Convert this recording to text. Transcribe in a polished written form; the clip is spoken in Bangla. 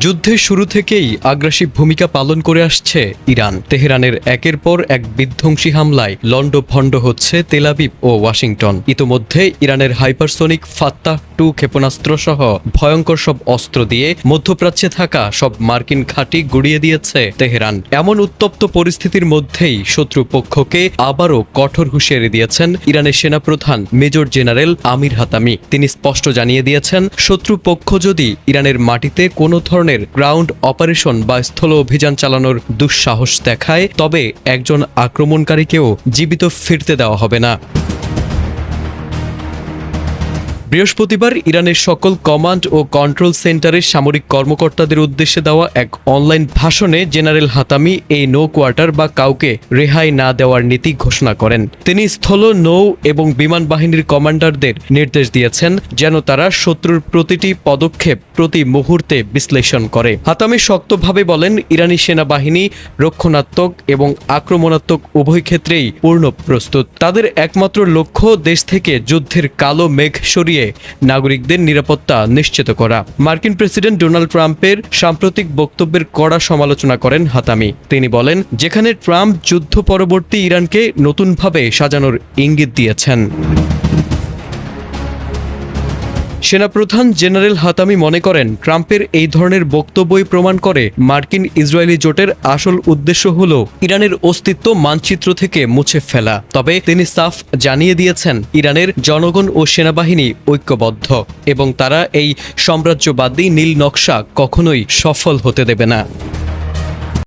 যুদ্ধের শুরু থেকেই আগ্রাসী ভূমিকা পালন করে আসছে ইরান। তেহরানের একের পর এক বিধ্বংসী হামলায় লণ্ডভণ্ড হচ্ছে তেল আবিব ও ওয়াশিংটন। ইতোমধ্যে ইরানের হাইপারসোনিক ফাত্তাহ-2 ক্ষেপণাস্ত্র সহ ভয়ঙ্কর সব অস্ত্র দিয়ে মধ্যপ্রাচ্যে থাকা সব মার্কিন ঘাঁটি গুড়িয়ে দিয়েছে তেহরান। এমন উত্তপ্ত পরিস্থিতির মধ্যেই শত্রুপক্ষকে আবারও কঠোর হুঁশিয়ারি দিয়েছেন ইরানের সেনাপ্রধান মেজর জেনারেল আমির হাতামি। তিনি স্পষ্ট জানিয়ে দিয়েছেন, শত্রুপক্ষ যদি ইরানের মাটিতে কোনো ধরনের গ্রাউন্ড অপারেশন বা স্থল অভিযান চালানোর দুঃসাহস দেখায়, তবে একজন আক্রমণকারীকেও জীবিত ফিরতে দেওয়া হবে না। বৃহস্পতিবার ইরানের সকল কমান্ড ও কন্ট্রোল সেন্টারের সামরিক কর্মকর্তাদের উদ্দেশ্যে দেওয়া এক অনলাইন ভাষণে জেনারেল হাতামি এই নো কোয়ার্টার বা কাউকে রেহাই না দেওয়ার নীতি ঘোষণা করেন। তিনি স্থল, নৌ এবং বিমান বাহিনীর কমান্ডারদের নির্দেশ দিয়েছেন যেন তারা শত্রুর প্রতিটি পদক্ষেপ প্রতি মুহূর্তে বিশ্লেষণ করে। হাতামি শক্তভাবে বলেন, ইরানি সেনাবাহিনী রক্ষণাত্মক এবং আক্রমণাত্মক উভয় ক্ষেত্রেই পূর্ণ প্রস্তুত। তাদের একমাত্র লক্ষ্য দেশ থেকে যুদ্ধের কালো মেঘ সরিয়ে নাগরিকদের নিরাপত্তা নিশ্চিত করা। মার্কিন প্রেসিডেন্ট ডোনাল্ড ট্রাম্পের সাম্প্রতিক বক্তব্যের কড়া সমালোচনা করেন হাতামি। তিনি বলেন, যেখানে ট্রাম্প যুদ্ধ পরবর্তী ইরানকে নতুনভাবে সাজানোর ইঙ্গিত দিয়েছেন। সেনাপ্রধান জেনারেল হাতামি মনে করেন, ট্রাম্পের এই ধরনের বক্তব্যই প্রমাণ করে মার্কিন ইসরায়েলি জোটের আসল উদ্দেশ্য হল ইরানের অস্তিত্ব মানচিত্র থেকে মুছে ফেলা। তবে তিনি সাফ জানিয়ে দিয়েছেন, ইরানের জনগণ ও সেনাবাহিনী ঐক্যবদ্ধ এবং তারা এই সাম্রাজ্যবাদী নীল নকশা কখনোই সফল হতে দেবে না।